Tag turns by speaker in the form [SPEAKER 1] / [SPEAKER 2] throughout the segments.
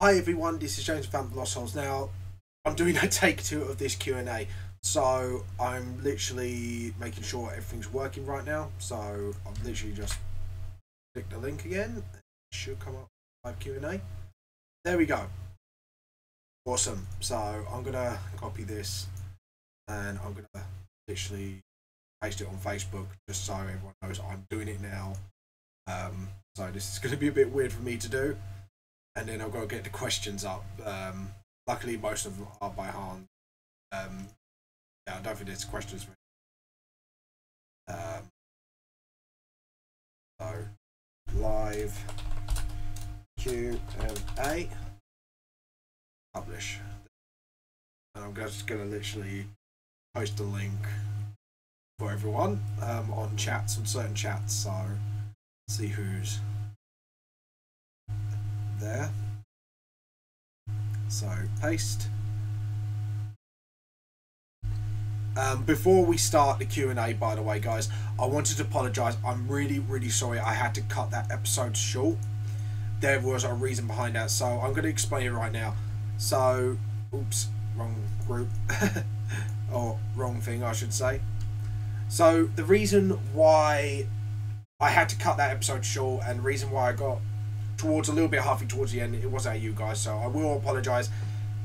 [SPEAKER 1] Hi everyone, this is James Vamp Lost Souls. Now, I'm doing a take 2 of this Q&A, so I'm literally making sure everything's working right now. So I'm literally just click the link again. It should come up live Q&A. There we go. Awesome. So I'm gonna copy this and I'm gonna literally paste it on Facebook just so everyone knows I'm doing it now. So this is gonna be a bit weird for me to do. And then I've got to get the questions up. Luckily, most of them are by hand. Yeah, I don't think there's questions for so live Q&A, publish, and I'm just going to literally post a link for everyone on chats, on certain chats. So see who's there. So paste. Before we start the Q&A, by the way, guys, I wanted to apologise. I'm really sorry I had to cut that episode short. There was a reason behind that, so I'm going to explain it right now. So, oops, wrong group. Or wrong thing, I should say. So the reason why I had to cut that episode short, and the reason why I got towards a little bit halfway towards the end, it was at you guys, so I will apologise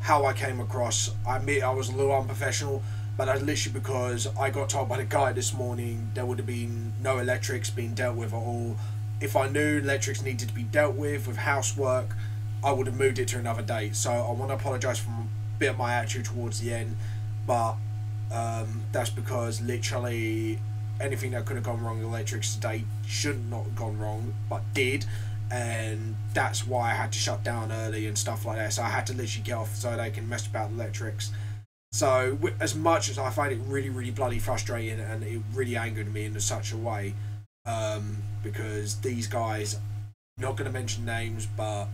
[SPEAKER 1] how I came across. I admit I was a little unprofessional, but that's literally because I got told by the guy this morning there would have been no electrics being dealt with at all. If I knew electrics needed to be dealt with housework, I would have moved it to another date. So I want to apologise for a bit of my attitude towards the end, but that's because literally anything that could have gone wrong with electrics today should not have gone wrong, but did. And that's why I had to shut down early and stuff like that. So I had to literally get off so they can mess about the electrics. So as much as I find it really bloody frustrating, and it really angered me in such a way, because these guys, not going to mention names, but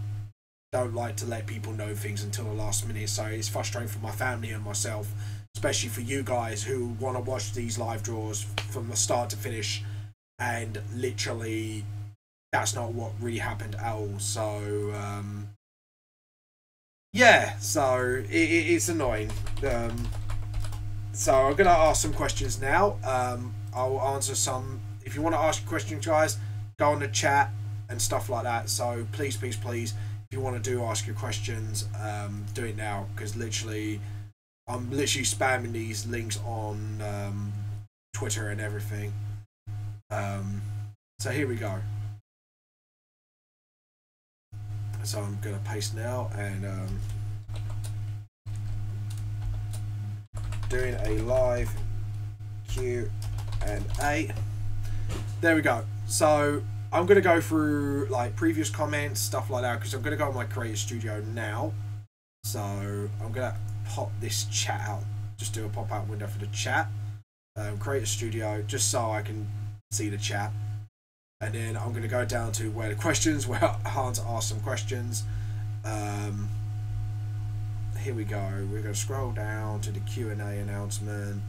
[SPEAKER 1] don't like to let people know things until the last minute. So it's frustrating for my family and myself, especially for you guys who want to watch these live draws from the start to finish, and literally that's not what really happened at all. So yeah, so it's annoying. So I'm gonna ask some questions now. I'll answer some. If you want to ask questions, guys, go on the chat and stuff like that. So please, if you want to ask your questions, do it now, because literally I'm literally spamming these links on Twitter and everything. So here we go. So I'm going to paste now, and doing a live Q&A. There we go. So I'm going to go through like previous comments, stuff like that, because I'm going to go on my Creator Studio now. So I'm going to pop this chat out, just do a pop-out window for the chat. Creator Studio, just so I can see the chat. And then I'm going to go down to where the questions, where Hans asked some questions. Here we go. We're going to scroll down to the Q&A announcement.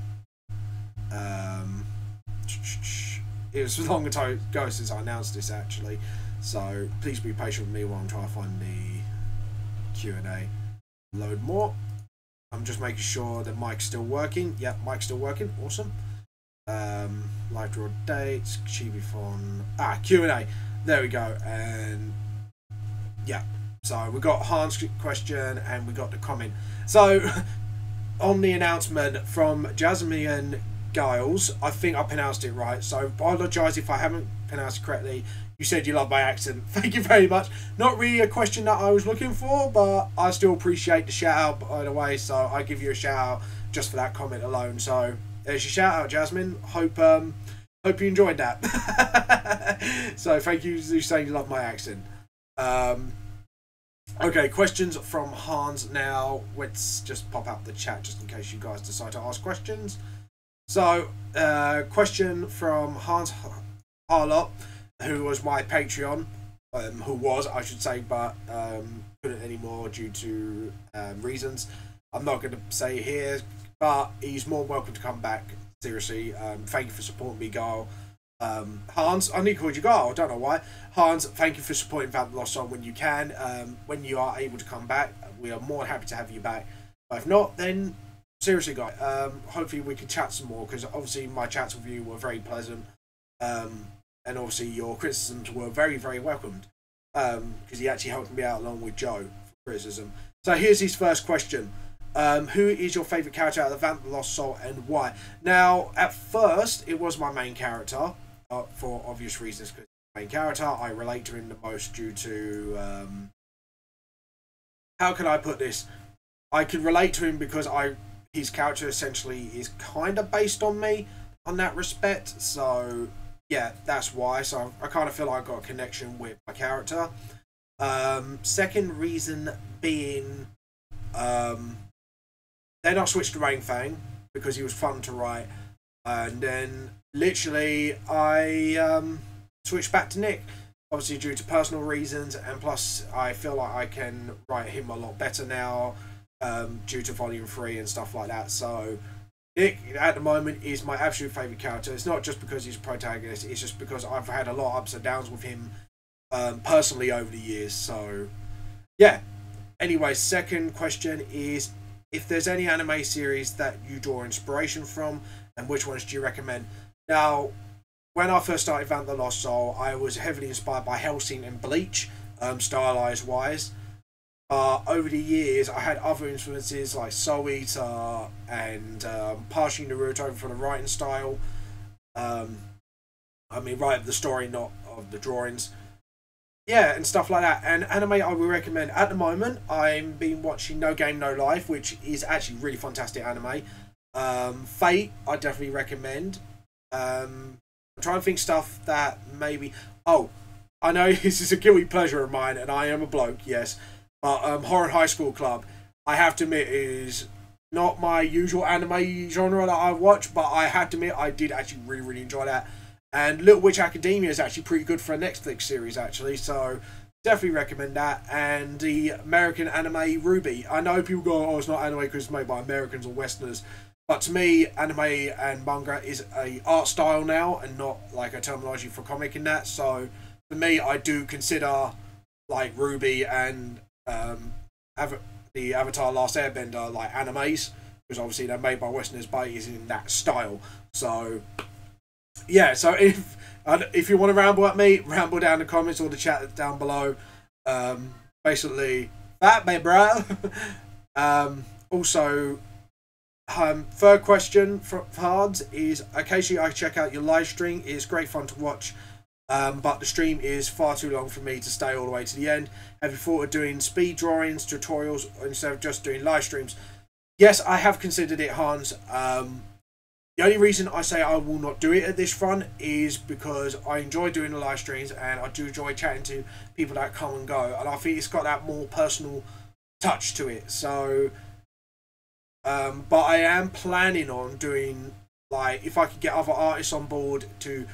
[SPEAKER 1] It was a long time ago since I announced this, actually. So please be patient with me while I'm trying to find the Q&A. Load more. I'm just making sure the mic's still working. Yep, mic's still working. Awesome. Live draw dates, Chibifon, Q&A, there we go. And yeah, so we got Hans' question and we got the comment. So on the announcement from Jasmine Giles, I think I pronounced it right, so apologise if I haven't pronounced it correctly. You said you love my accent. Thank you very much. Not really a question that I was looking for, but I still appreciate the shout out, by the way, so I give you a shout out just for that comment alone. So there's your shout out, Jasmine. Hope you enjoyed that. So thank you for saying you love my accent. Okay, questions from Hans now. Let's just pop out the chat just in case you guys decide to ask questions. So question from Hans Harlot, who was my Patreon, who was, I should say, but couldn't anymore due to reasons. I'm not going to say here, but he's more welcome to come back. Seriously, thank you for supporting me, Gail. Hans, I need to call you Gar, I don't know why. Hans, thank you for supporting Vamp the Lost Soul when you can. When you are able to come back, we are more than happy to have you back. But if not, then seriously, guys, hopefully we can chat some more, because obviously my chats with you were very pleasant. And obviously your criticisms were very, very welcomed, because he actually helped me out along with Joe for criticism. So here's his first question. Who is your favourite character out of the Vamp the Lost Soul and why? Now, at first, it was my main character, for obvious reasons, because main character, I relate to him the most due to, how can I put this? I can relate to him because his character essentially is kind of based on me on that respect, so yeah, that's why. So I kind of feel like I got a connection with my character. Second reason being, then I switched to Rain Fang because he was fun to write, and then literally I switched back to Nick, obviously due to personal reasons, and plus I feel like I can write him a lot better now, due to Volume 3 and stuff like that. So Nick, at the moment, is my absolute favourite character. It's not just because he's a protagonist, it's just because I've had a lot of ups and downs with him personally over the years. So, yeah. Anyway, second question is, if there's any anime series that you draw inspiration from, and which ones do you recommend? Now, when I first started Vamp the Lost Soul, I was heavily inspired by Hellsing and Bleach, stylized-wise. Over the years, I had other influences like Soul Eater and partially Naruto for the writing style. I mean, right of the story, not of the drawings. Yeah, and stuff like that. And anime I would recommend at the moment, I've been watching No Game No Life, which is actually really fantastic anime. Fate, I definitely recommend. I'm trying to think stuff that maybe... Oh, I know this is a guilty pleasure of mine, and I am a bloke, yes. But Horror High School Club, I have to admit, is not my usual anime genre that I watch, but I have to admit, I did actually really, really enjoy that. And Little Witch Academia is actually pretty good for a Netflix series, actually, so definitely recommend that. And the American anime Ruby. I know people go, oh, it's not anime because it's made by Americans or Westerners, but to me, anime and manga is a art style now, and not like a terminology for comic in that. So for me, I do consider like Ruby and the Avatar Last Airbender like animes, because obviously they're made by Westerners, but it's in that style. So yeah, so if you want to ramble at me, ramble down the comments or the chat down below. Basically that, mate, bro. Also, third question for Hards is, occasionally I check out your live stream. It's great fun to watch, but the stream is far too long for me to stay all the way to the end. Have you thought of doing speed drawings, tutorials, instead of just doing live streams? Yes, I have considered it, Hans. The only reason I say I will not do it at this front is because I enjoy doing the live streams, and I do enjoy chatting to people that come and go, and I think it's got that more personal touch to it. So, but I am planning on doing, like, if I could get other artists on board to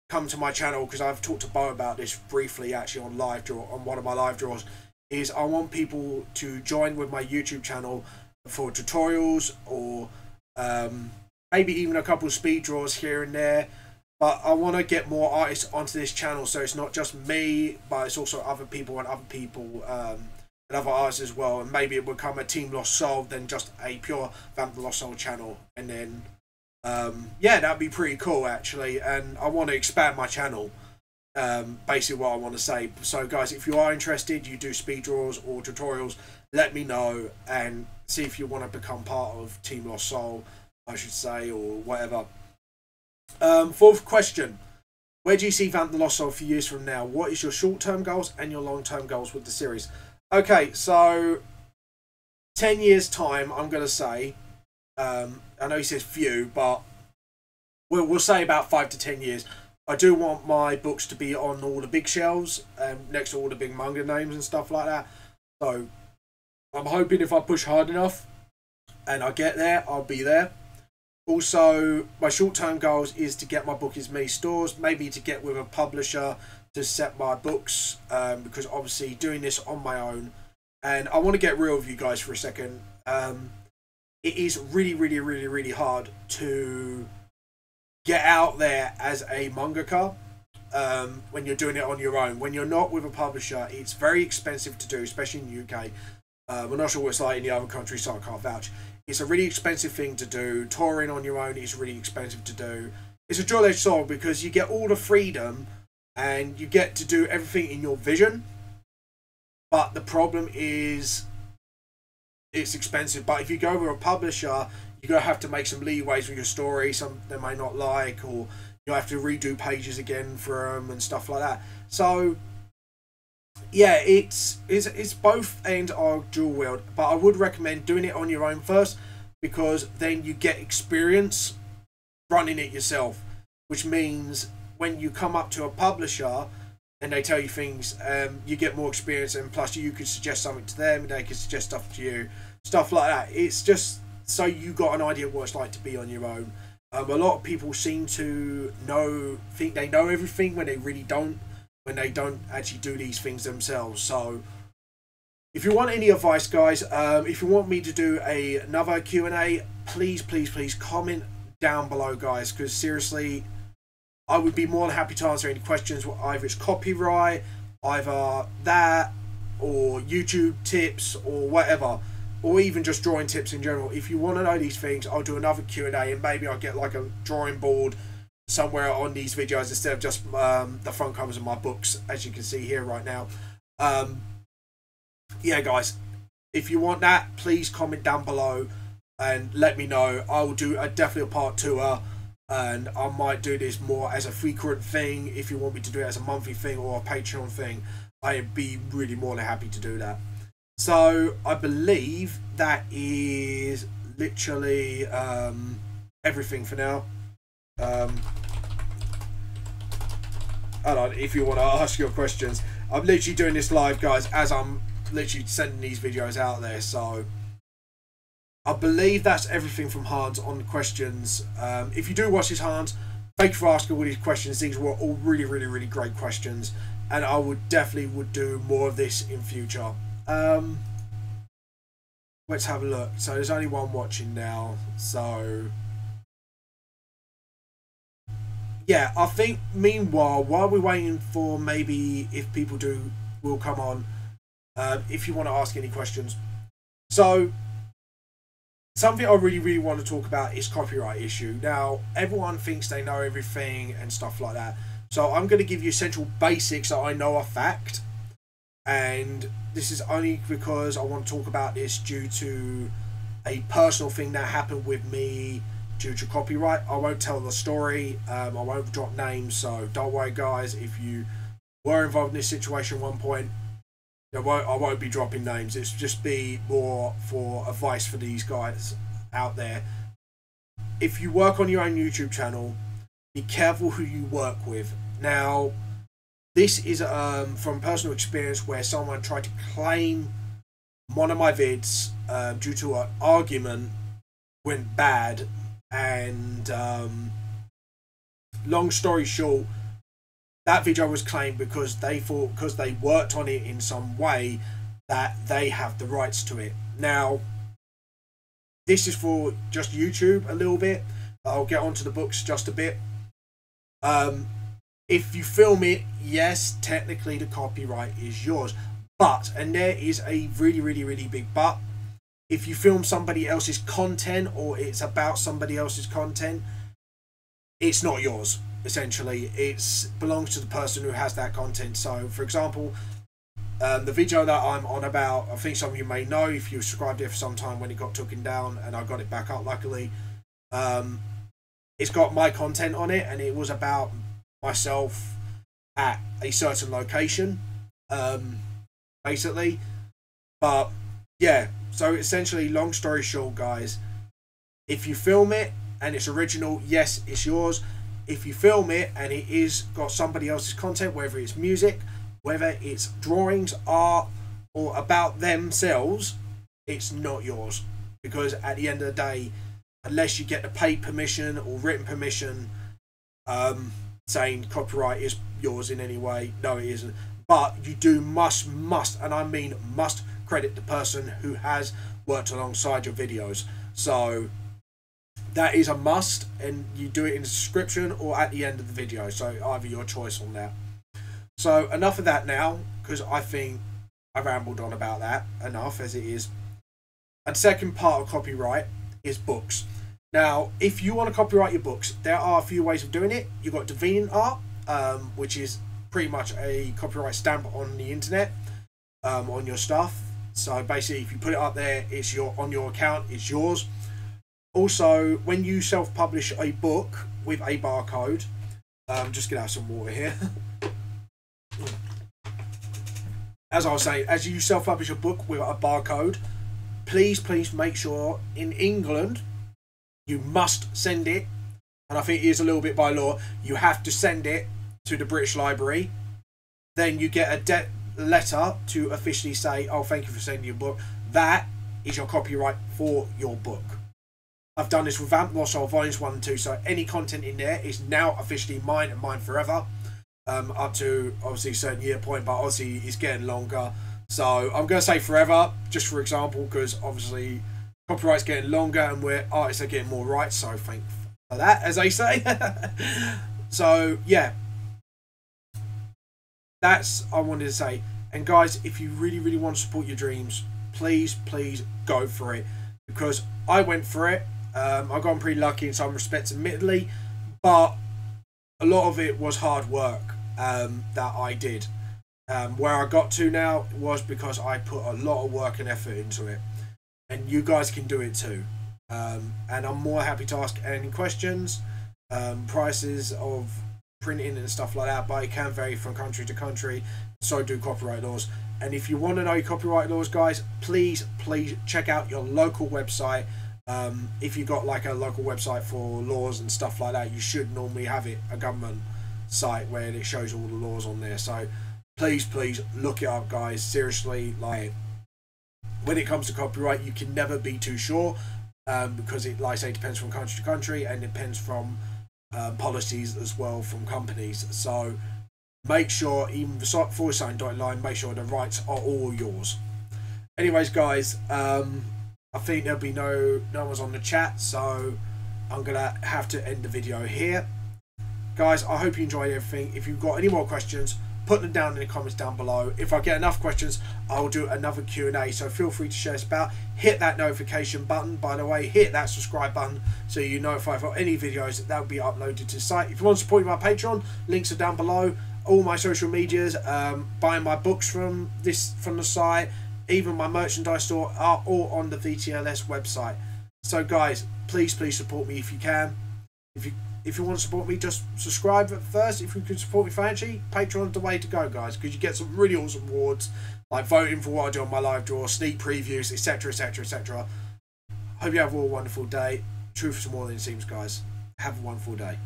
[SPEAKER 1] come to my channel, because I've talked to Bo about this briefly actually on one of my live draws, is I want people to join with my YouTube channel for tutorials, or maybe even a couple of speed draws here and there. But I want to get more artists onto this channel, so it's not just me, but it's also other people and other artists as well. And maybe it will become a Team Lost Soul than just a pure Vamp the Lost Soul channel. And then yeah, that'd be pretty cool actually. And I want to expand my channel, basically what I want to say. So guys, if you are interested, you do speed draws or tutorials, let me know, and see if you want to become part of Team Lost Soul, I should say, or whatever. Fourth question. Where do you see Vamp the Lost Soul a few years from now? What is your short-term goals and your long-term goals with the series? Okay, so 10 years time, I'm going to say, I know he says few, but we'll say about 5 to 10 years. I do want my books to be on all the big shelves, next to all the big manga names and stuff like that. So I'm hoping if I push hard enough and I get there, I'll be there. Also, my short-term goals is to get my book in as many stores, maybe to get with a publisher to set my books, because obviously doing this on my own, and I want to get real with you guys for a second. It is really, really, really, really hard to get out there as a mangaka. When you're doing it on your own, when you're not with a publisher, it's very expensive to do, especially in the UK. We're not sure what it's like in the other countries, so I can't vouch. It's a really expensive thing to do. Touring on your own is really expensive to do. It's a dual-edged sword because you get all the freedom and you get to do everything in your vision, but the problem is it's expensive. But if you go with a publisher, you're going to have to make some leeways with your story, some they may not like, or you have to redo pages again for them and stuff like that. So yeah, it's both ends are dual wield, but I would recommend doing it on your own first, because then you get experience running it yourself, which means when you come up to a publisher and they tell you things, you get more experience, and plus you could suggest something to them and they could suggest stuff to you, stuff like that. It's just so you got an idea of what it's like to be on your own. A lot of people seem to think they know everything when they really don't, when they don't actually do these things themselves. So if you want any advice, guys, if you want me to do another Q&A, please comment down below, guys, because seriously, I would be more than happy to answer any questions. Either it's copyright, either that, or YouTube tips, or whatever, or even just drawing tips in general. If you want to know these things, I'll do another Q&A, and maybe I'll get like a drawing board somewhere on these videos instead of just the front covers of my books, as you can see here right now. Yeah, guys, if you want that, please comment down below and let me know. I will do definitely a part 2, and I might do this more as a frequent thing. If you want me to do it as a monthly thing or a Patreon thing, I'd be really more than happy to do that. So I believe that is literally everything for now. Hold on, if you want to ask your questions. I'm literally doing this live, guys, as I'm literally sending these videos out there. So I believe that's everything from Hans on the questions. If you do watch this, Hans, thank you for asking all these questions. These were all really great questions, and I would definitely do more of this in future. Let's have a look. So there's only one watching now, so yeah, I think meanwhile, while we're waiting for maybe if people will come on, if you want to ask any questions. So something I really want to talk about is copyright issue. Now, everyone thinks they know everything and stuff like that. So I'm going to give you essential basics that I know are fact. And this is only because I want to talk about this due to a personal thing that happened with me due to copyright. I won't tell the story. I won't drop names. So don't worry, guys. If you were involved in this situation at one point, I won't be dropping names. It's just be more for advice for these guys out there. If you work on your own YouTube channel, be careful who you work with. Now, this is from personal experience where someone tried to claim one of my vids due to an argument went bad, and long story short, that video was claimed because they thought, because they worked on it in some way, that they have the rights to it. Now, this is for just YouTube a little bit. I'll get onto the books just a bit. If you film it, yes, technically the copyright is yours. But, and there is a really big but, if you film somebody else's content or it's about somebody else's content, it's not yours. Essentially, it belongs to the person who has that content. So, for example, the video that I'm on about, I think some of you may know if you subscribed there for some time when it got taken down, and I got it back up luckily. It's got my content on it, and it was about myself at a certain location, basically. But yeah, so essentially, long story short, guys, if you film it and it's original, yes, it's yours. If you film it and it is got somebody else's content, whether it's music, whether it's drawings, art, or about themselves, it's not yours. Because at the end of the day, unless you get the paid permission or written permission saying copyright is yours in any way, no, it isn't. But you do must, and I mean must, credit the person who has worked alongside your videos. So that is a must, and you do it in the description or at the end of the video, so either your choice on that. So enough of that now, because I think I rambled on about that enough as it is. And second part of copyright is books. Now, if you want to copyright your books, there are a few ways of doing it. You've got DeviantArt, which is pretty much a copyright stamp on the internet, on your stuff. So basically, if you put it up there, it's on your account, it's yours. Also, when you self-publish a book with a barcode, just gonna have some water here. As I was saying, as you self-publish a book with a barcode, please make sure in England you must send it, and I think it is a little bit by law, you have to send it to the British Library. Then you get a letter to officially say, oh, thank you for sending your book. That is your copyright for your book. I've done this with Vamp Volumes 1 and 2, so any content in there is now officially mine and mine forever. Up to obviously a certain year point, but obviously it's getting longer. So I'm going to say forever, just for example, because obviously copyright's getting longer and artists are getting more rights, so thank for that, as they say. So yeah, that's I wanted to say. And guys, if you really want to support your dreams, please go for it, because I went for it. I got pretty lucky in some respects, admittedly, but a lot of it was hard work that I did. Where I got to now was because I put a lot of work and effort into it, and you guys can do it too. And I'm more happy to ask any questions, prices of printing and stuff like that, but it can vary from country to country, so do copyright laws. And if you want to know your copyright laws, guys, please check out your local website. If you got like a local website for laws and stuff like that, you should normally have it, a government site where it shows all the laws on there. So please look it up, guys. Seriously, like, when it comes to copyright, you can never be too sure, because it, like I say, depends from country to country, and it depends from policies as well from companies. So make sure, even before signing dotted line, make sure the rights are all yours. Anyways, guys, I think there'll be no one's on the chat, so I'm gonna have to end the video here. Guys, I hope you enjoyed everything. If you've got any more questions, put them down in the comments down below. If I get enough questions, I'll do another Q&A, so feel free to share this about. Hit that notification button, by the way. Hit that subscribe button so you're notified for any videos that will be uploaded to the site. If you want to support me on my Patreon, links are down below. All my social medias, buying my books from the site, even my merchandise store, are all on the VTLS website. So guys, please support me if you can. If you want to support me, just subscribe at first. If you can support me financially, Patreon's the way to go, guys, because you get some really awesome rewards, like voting for what I do on my live draw, sneak previews, etc. Hope you have all a wonderful day. Truth is more than it seems, guys. Have a wonderful day.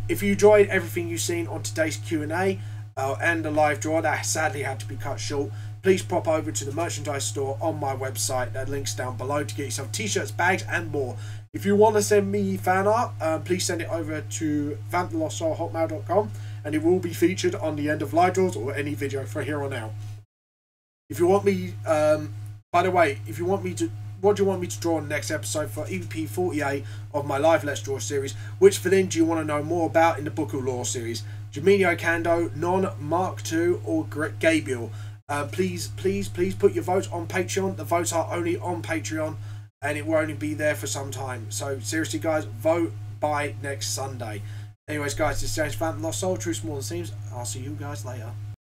[SPEAKER 1] If you enjoyed everything you've seen on today's Q&A and the live draw that sadly had to be cut short, please pop over to the merchandise store on my website. That link's down below to get yourself t-shirts, bags, and more. If you want to send me fan art, please send it over to vampthelostsoul@hotmail.com, and it will be featured on the end of live draws or any video from here on out. If you want me, by the way, if you want me to, what do you want me to draw in the next episode for EP 48 of my live Let's Draw series? Which villain do you want to know more about in the Book of Law series? Jaminio Kando, Non, Mark II, or Gabriel? Please put your votes on Patreon. The votes are only on Patreon, and it will only be there for some time. So seriously, guys, vote by next Sunday. Anyways, guys, this is James Vamp Lost Soul. Truth more than seems. I'll see you guys later.